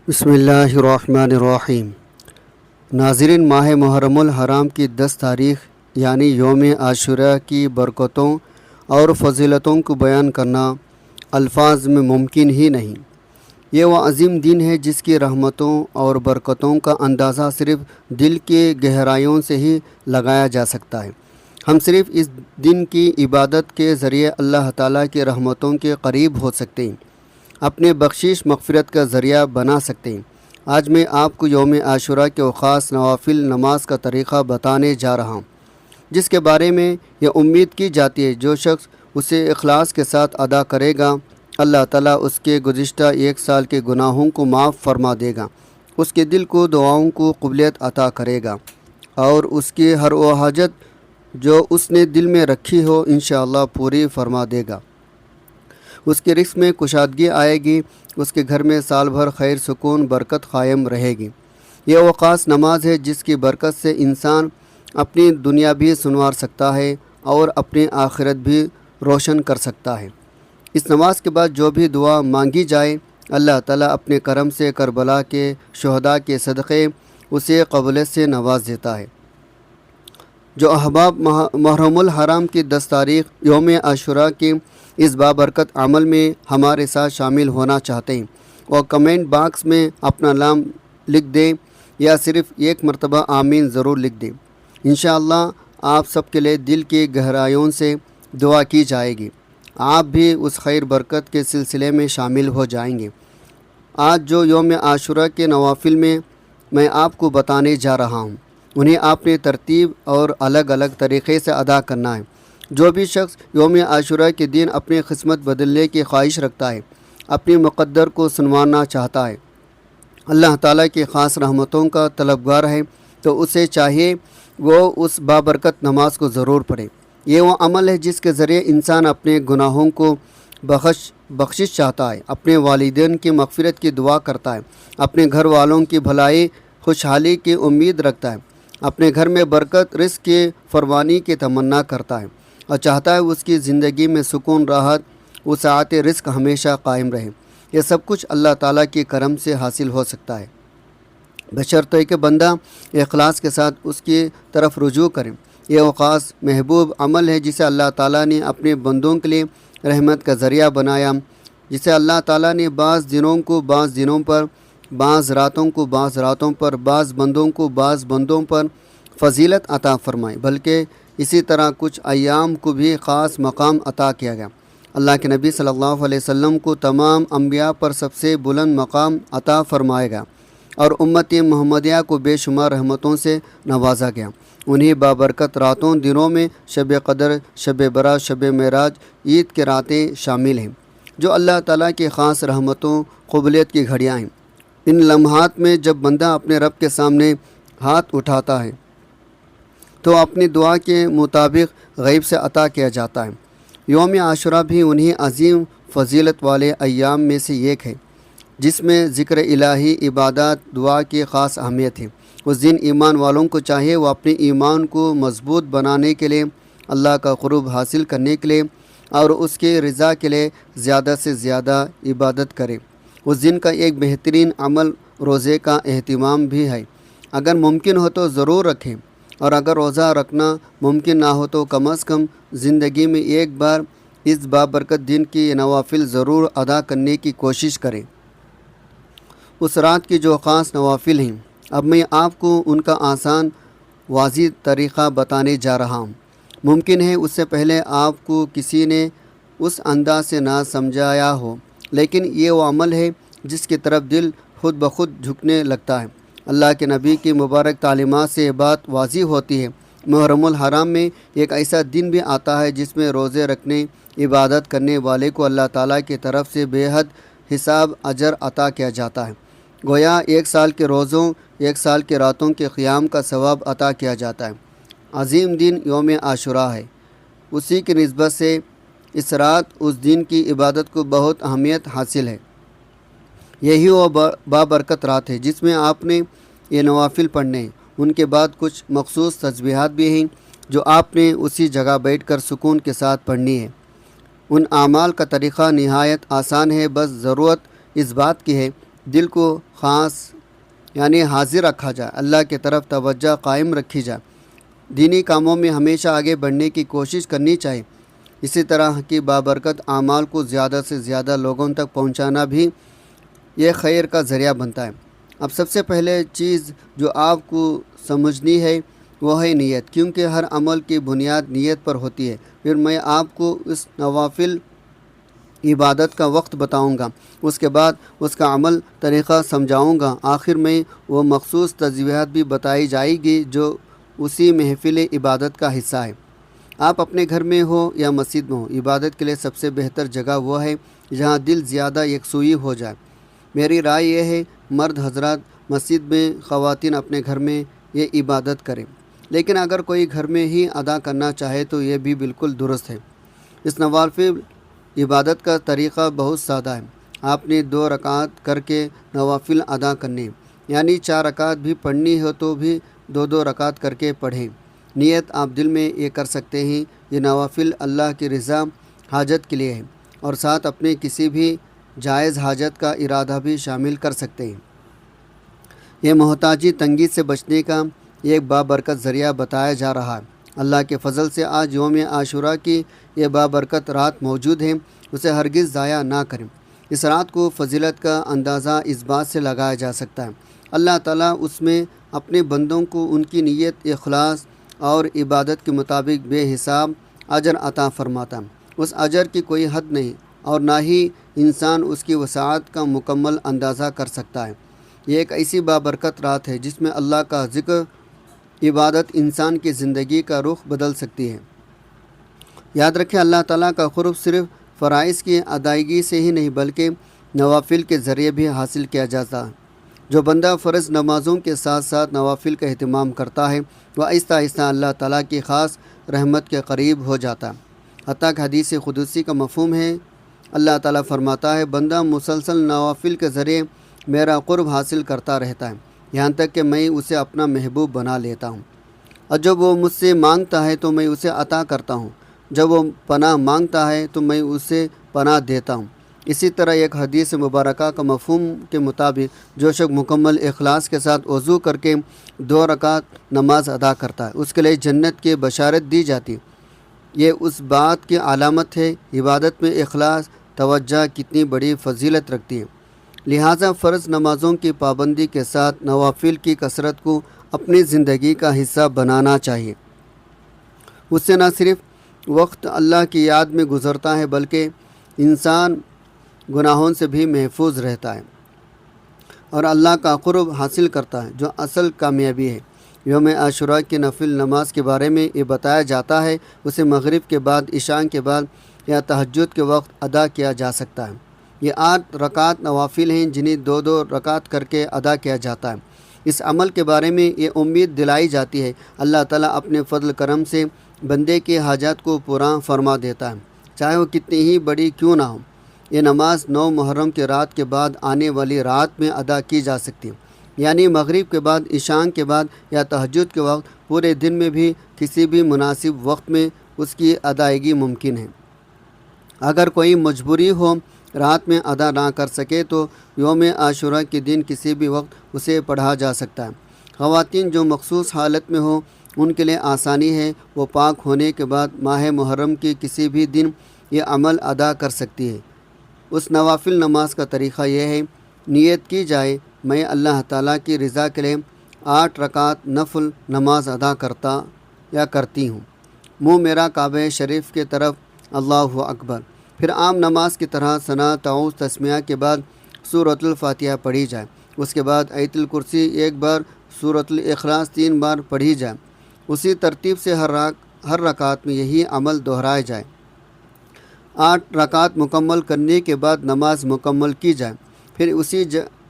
بسم اللہ الرحمن الرحیم۔ ناظرین، ماہ محرم الحرام کی 10 تاریخ یعنی یوم عاشوراء کی برکتوں اور فضیلتوں کو بیان کرنا الفاظ میں ممکن ہی نہیں۔ یہ وہ عظیم دن ہے جس کی رحمتوں اور برکتوں کا اندازہ صرف دل کے گہرائیوں سے ہی لگایا جا سکتا ہے۔ ہم صرف اس دن کی عبادت کے ذریعے اللہ تعالیٰ کی رحمتوں کے قریب ہو سکتے ہیں، اپنے بخشش مغفرت کا ذریعہ بنا سکتے ہیں۔ آج میں آپ کو یوم عاشوراء کے خاص نوافل نماز کا طریقہ بتانے جا رہا ہوں، جس کے بارے میں یہ امید کی جاتی ہے جو شخص اسے اخلاص کے ساتھ ادا کرے گا، اللہ تعالیٰ اس کے گزشتہ 1 سال کے گناہوں کو معاف فرما دے گا، اس کے دل کو دعاؤں کو قبولیت عطا کرے گا، اور اس کی ہر وہ حاجت جو اس نے دل میں رکھی ہو انشاءاللہ پوری فرما دے گا۔ اس کے رزق میں کشادگی آئے گی، اس کے گھر میں سال بھر خیر سکون برکت قائم رہے گی۔ یہ وہ خاص نماز ہے جس کی برکت سے انسان اپنی دنیا بھی سنوار سکتا ہے اور اپنی آخرت بھی روشن کر سکتا ہے۔ اس نماز کے بعد جو بھی دعا مانگی جائے، اللہ تعالیٰ اپنے کرم سے کربلا کے شہداء کے صدقے اسے قبولیت سے نواز دیتا ہے۔ جو احباب محرم الحرام کی 10 تاریخ یوم عاشوراء کے اس بابرکت عمل میں ہمارے ساتھ شامل ہونا چاہتے ہیں، وہ کمنٹ باکس میں اپنا نام لکھ دیں یا صرف ایک مرتبہ آمین ضرور لکھ دیں۔ انشاءاللہ آپ سب کے لیے دل کی گہرائیوں سے دعا کی جائے گی، آپ بھی اس خیر برکت کے سلسلے میں شامل ہو جائیں گے۔ آج جو یوم عاشوراء کے نوافل میں آپ کو بتانے جا رہا ہوں، انہیں آپ نے ترتیب اور الگ الگ طریقے سے ادا کرنا ہے۔ جو بھی شخص یوم عاشوراء کے دن اپنی قسمت بدلنے کی خواہش رکھتا ہے، اپنی مقدر کو سنوارنا چاہتا ہے، اللہ تعالیٰ کی خاص رحمتوں کا طلبگار ہے، تو اسے چاہیے وہ اس بابرکت نماز کو ضرور پڑھے۔ یہ وہ عمل ہے جس کے ذریعے انسان اپنے گناہوں کو بخشش چاہتا ہے، اپنے والدین کی مغفرت کی دعا کرتا ہے، اپنے گھر والوں کی بھلائی خوشحالی کی امید رکھتا ہے، اپنے گھر میں برکت رزق کی فراوانی کی تمنا کرتا ہے، اور چاہتا ہے اس کی زندگی میں سکون راحت وسعت رزق ہمیشہ قائم رہے۔ یہ سب کچھ اللہ تعالیٰ کی کرم سے حاصل ہو سکتا ہے، بشرطے کہ بندہ اخلاص کے ساتھ اس کی طرف رجوع کریں۔ یہ وہ خاص محبوب عمل ہے جسے اللہ تعالیٰ نے اپنے بندوں کے لیے رحمت کا ذریعہ بنایا، جسے اللہ تعالیٰ نے بعض دنوں کو بعض دنوں پر، بعض راتوں کو بعض راتوں پر، بعض بندوں کو بعض بندوں پر فضیلت عطا فرمائی، بلکہ اسی طرح کچھ ایام کو بھی خاص مقام عطا کیا گیا۔ اللہ کے نبی صلی اللہ علیہ وسلم کو تمام انبیاء پر سب سے بلند مقام عطا فرمایا گیا، اور امت محمدیہ کو بے شمار رحمتوں سے نوازا گیا۔ انہی بابرکت راتوں دنوں میں شب قدر، شب برات، شب معراج، عید کی راتیں شامل ہیں، جو اللہ تعالیٰ کی خاص رحمتوں قبولیت کی گھڑیاں ہیں۔ ان لمحات میں جب بندہ اپنے رب کے سامنے ہاتھ اٹھاتا ہے تو اپنی دعا کے مطابق غیب سے عطا کیا جاتا ہے۔ یوم عاشوراء بھی انہی عظیم فضیلت والے ایام میں سے ایک ہے جس میں ذکر الہی، عبادات، دعا کی خاص اہمیت ہے۔ اس دن ایمان والوں کو چاہیے وہ اپنے ایمان کو مضبوط بنانے کے لیے، اللہ کا قرب حاصل کرنے کے لیے اور اس کی رضا کے لیے زیادہ سے زیادہ عبادت کرے۔ اس دن کا ایک بہترین عمل روزے کا اہتمام بھی ہے۔ اگر ممکن ہو تو ضرور رکھیں، اور اگر روزہ رکھنا ممکن نہ ہو تو کم از کم زندگی میں ایک بار اس بابرکت دن کی نوافل ضرور ادا کرنے کی کوشش کریں۔ اس رات کی جو خاص نوافل ہیں، اب میں آپ کو ان کا آسان واضح طریقہ بتانے جا رہا ہوں۔ ممکن ہے اس سے پہلے آپ کو کسی نے اس انداز سے نہ سمجھایا ہو، لیکن یہ وہ عمل ہے جس کی طرف دل خود بخود جھکنے لگتا ہے۔ اللہ کے نبی کی مبارک تعلیمات سے یہ بات واضح ہوتی ہے۔ محرم الحرام میں ایک ایسا دن بھی آتا ہے جس میں روزے رکھنے، عبادت کرنے والے کو اللہ تعالیٰ کی طرف سے بے حد حساب اجر عطا کیا جاتا ہے، گویا 1 سال کے روزوں، 1 سال کے راتوں کے قیام کا ثواب عطا کیا جاتا ہے۔ عظیم دن یوم عاشوراء ہے، اسی کی نسبت سے اس رات اس دن کی عبادت کو بہت اہمیت حاصل ہے۔ یہی وہ بابرکت رات ہے جس میں آپ نے یہ نوافل پڑھنے ہیں۔ ان کے بعد کچھ مخصوص تسبیحات بھی ہیں جو آپ نے اسی جگہ بیٹھ کر سکون کے ساتھ پڑھنی ہے۔ ان اعمال کا طریقہ نہایت آسان ہے، بس ضرورت اس بات کی ہے دل کو خاص یعنی حاضر رکھا جائے، اللہ کی طرف توجہ قائم رکھی جائے، دینی کاموں میں ہمیشہ آگے بڑھنے کی کوشش کرنی چاہیے۔ اسی طرح کی بابرکت اعمال کو زیادہ سے زیادہ لوگوں تک پہنچانا بھی یہ خیر کا ذریعہ بنتا ہے۔ اب سب سے پہلے چیز جو آپ کو سمجھنی ہے وہ ہے نیت، کیونکہ ہر عمل کی بنیاد نیت پر ہوتی ہے۔ پھر میں آپ کو اس نوافل عبادت کا وقت بتاؤں گا، اس کے بعد اس کا عمل طریقہ سمجھاؤں گا، آخر میں وہ مخصوص تجویزات بھی بتائی جائے گی جو اسی محفل عبادت کا حصہ ہے۔ آپ اپنے گھر میں ہو یا مسجد میں ہو، عبادت کے لیے سب سے بہتر جگہ وہ ہے جہاں دل زیادہ یکسوئی ہو جائے۔ میری رائے یہ ہے مرد حضرات مسجد میں، خواتین اپنے گھر میں یہ عبادت کریں، لیکن اگر کوئی گھر میں ہی ادا کرنا چاہے تو یہ بھی بالکل درست ہے۔ اس نوافل عبادت کا طریقہ بہت سادہ ہے۔ آپ نے 2 رکعت کر کے نوافل ادا کرنے، یعنی 4 رکعت بھی پڑھنی ہو تو بھی 2 رکعت کر کے پڑھیں۔ نیت آپ دل میں یہ کر سکتے ہیں، یہ نوافل اللہ کی رضا حاجت کے لیے ہے، اور ساتھ اپنے کسی بھی جائز حاجت کا ارادہ بھی شامل کر سکتے ہیں۔ یہ محتاجی تنگی سے بچنے کا ایک بابرکت ذریعہ بتایا جا رہا ہے۔ اللہ کے فضل سے آج یوم عاشوراء کی یہ بابرکت رات موجود ہے، اسے ہرگز ضائع نہ کریں۔ اس رات کو فضیلت کا اندازہ اس بات سے لگایا جا سکتا ہے، اللہ تعالیٰ اس میں اپنے بندوں کو ان کی نیت، اخلاص اور عبادت کے مطابق بے حساب اجر عطا فرماتا ہے۔ اس اجر کی کوئی حد نہیں، اور نہ ہی انسان اس کی وسعت کا مکمل اندازہ کر سکتا ہے۔ یہ ایک ایسی بابرکت رات ہے جس میں اللہ کا ذکر، عبادت انسان کی زندگی کا رخ بدل سکتی ہے۔ یاد رکھیں، اللہ تعالیٰ کا قرب صرف فرائض کی ادائیگی سے ہی نہیں بلکہ نوافل کے ذریعے بھی حاصل کیا جاتا ہے۔ جو بندہ فرض نمازوں کے ساتھ ساتھ نوافل کا اہتمام کرتا ہے وہ آہستہ آہستہ اللہ تعالیٰ کی خاص رحمت کے قریب ہو جاتا ہے۔ حتیٰ کہ حدیث قدسی کا مفہوم ہے، اللہ تعالیٰ فرماتا ہے بندہ مسلسل نوافل کے ذریعے میرا قرب حاصل کرتا رہتا ہے، یہاں تک کہ میں اسے اپنا محبوب بنا لیتا ہوں، اور جب وہ مجھ سے مانگتا ہے تو میں اسے عطا کرتا ہوں، جب وہ پناہ مانگتا ہے تو میں اسے پناہ دیتا ہوں۔ اسی طرح ایک حدیث مبارکہ کا مفہوم کے مطابق جو شخص مکمل اخلاص کے ساتھ وضو کر کے 2 رکعت نماز ادا کرتا ہے اس کے لیے جنت کی بشارت دی جاتی ہے۔ یہ اس بات کی علامت ہے عبادت میں اخلاص، توجہ کتنی بڑی فضیلت رکھتی ہے۔ لہٰذا فرض نمازوں کی پابندی کے ساتھ نوافل کی کثرت کو اپنی زندگی کا حصہ بنانا چاہیے۔ اس سے نہ صرف وقت اللہ کی یاد میں گزرتا ہے بلکہ انسان گناہوں سے بھی محفوظ رہتا ہے اور اللہ کا قرب حاصل کرتا ہے، جو اصل کامیابی ہے۔ یوم عاشوراء کی نفل نماز کے بارے میں یہ بتایا جاتا ہے اسے مغرب کے بعد، عشاء کے بعد یا تہجد کے وقت ادا کیا جا سکتا ہے۔ یہ 8 رکعت نوافل ہیں جنہیں 2 رکعت کر کے ادا کیا جاتا ہے۔ اس عمل کے بارے میں یہ امید دلائی جاتی ہے اللہ تعالیٰ اپنے فضل کرم سے بندے کی حاجات کو پورا فرما دیتا ہے، چاہے وہ کتنی ہی بڑی کیوں نہ ہو۔ یہ نماز 9 محرم کی رات کے بعد آنے والی رات میں ادا کی جا سکتی ہے، یعنی مغرب کے بعد، عشاء کے بعد یا تہجد کے وقت، پورے دن میں بھی کسی بھی مناسب وقت میں اس کی ادائیگی ممکن ہے۔ اگر کوئی مجبوری ہو رات میں ادا نہ کر سکے تو یوم عاشوراء کے دن کسی بھی وقت اسے پڑھا جا سکتا ہے۔ خواتین جو مخصوص حالت میں ہو ان کے لیے آسانی ہے، وہ پاک ہونے کے بعد ماہ محرم کی کسی بھی دن یہ عمل ادا کر سکتی ہے۔ اس نوافل نماز کا طریقہ یہ ہے، نیت کی جائے میں اللہ تعالیٰ کی رضا کے لیے 8 رکعت نفل نماز ادا کرتا یا کرتی ہوں، منہ میرا کعبہ شریف کے طرف، اللہ اکبر۔ پھر عام نماز کی طرح ثنا، تعوذ، تسمیہ کے بعد سورۃ الفاتحہ پڑھی جائے، اس کے بعد آیت الکرسی 1 بار، سورۃ الاخلاص 3 بار پڑھی جائے۔ اسی ترتیب سے ہر رکعت میں یہی عمل دہرایا جائے۔ 8 رکعت مکمل کرنے کے بعد نماز مکمل کی جائے، پھر اسی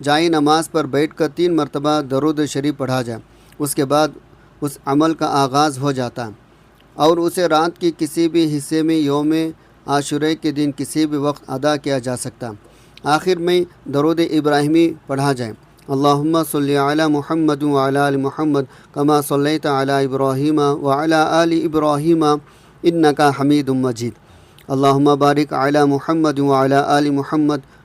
جائے نماز پر بیٹھ کر 3 مرتبہ درود شریف پڑھا جائے۔ اس کے بعد اس عمل کا آغاز ہو جاتا ہے اور اسے رات کی کسی بھی حصے میں یوم عاشوراء کے دن کسی بھی وقت ادا کیا جا سکتا ہے۔ آخر میں درود ابراہیمی پڑھا جائے، اللہم صلی علی محمد وعلی آل محمد کما صلیت علی ابراہیم وعلی آل ابراہیم انک حمید مجید، اللہم بارک علی محمد وعلی آل محمد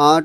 8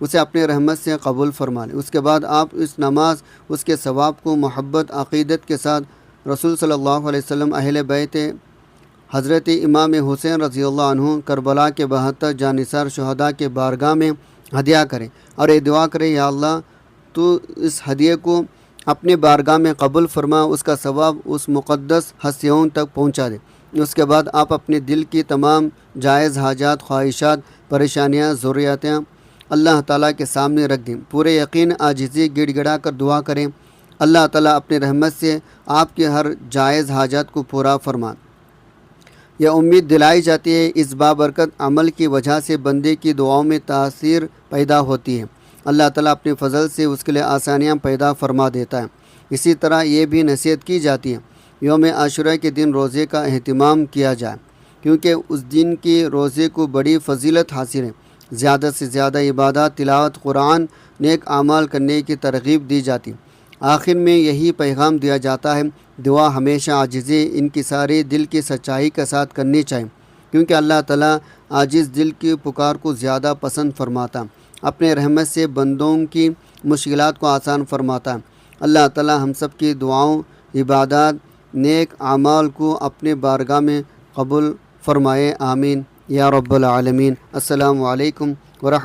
اسے اپنے رحمت سے قبول فرما لیں۔ اس کے بعد آپ اس نماز، اس کے ثواب کو محبت عقیدت کے ساتھ رسول صلی اللہ علیہ وسلم، اہل بیت حضرت امام حسین رضی اللہ عنہ، کربلا کے 72 جانثار شہداء کے بارگاہ میں ہدیہ کریں اور یہ دعا کریں، یا اللہ تو اس ہدیے کو اپنے بارگاہ میں قبول فرما، اس کا ثواب اس مقدس ہستیوں تک پہنچا دے۔ اس کے بعد آپ اپنے دل کی تمام جائز حاجات، خواہشات، پریشانیاں، ضروریاتیں اللہ تعالیٰ کے سامنے رکھ دیں۔ پورے یقین، عاجزی، گڑ گڑا کر دعا کریں، اللہ تعالیٰ اپنی رحمت سے آپ کے ہر جائز حاجات کو پورا فرما۔ یہ امید دلائی جاتی ہے، اس بابرکت عمل کی وجہ سے بندے کی دعاؤں میں تاثیر پیدا ہوتی ہے، اللہ تعالیٰ اپنے فضل سے اس کے لیے آسانیاں پیدا فرما دیتا ہے۔ اسی طرح یہ بھی نصیحت کی جاتی ہے یوم عاشورہ کے دن روزے کا اہتمام کیا جائے، کیونکہ اس دن کی روزے کو بڑی فضیلت حاصل ہے۔ زیادہ سے زیادہ عبادات، تلاوت قرآن، نیک اعمال کرنے کی ترغیب دی جاتی۔ آخر میں یہی پیغام دیا جاتا ہے، دعا ہمیشہ عاجزی، انکساری دل کی سچائی کے ساتھ کرنی چاہیے، کیونکہ اللہ تعالیٰ عاجز دل کی پکار کو زیادہ پسند فرماتا، اپنے رحمت سے بندوں کی مشکلات کو آسان فرماتا ہے۔ اللہ تعالیٰ ہم سب کی دعاؤں، عبادات، نیک اعمال کو اپنے بارگاہ میں قبول فرمائے، آمین یا رب العالمین۔ السلام علیکم ورحمۃ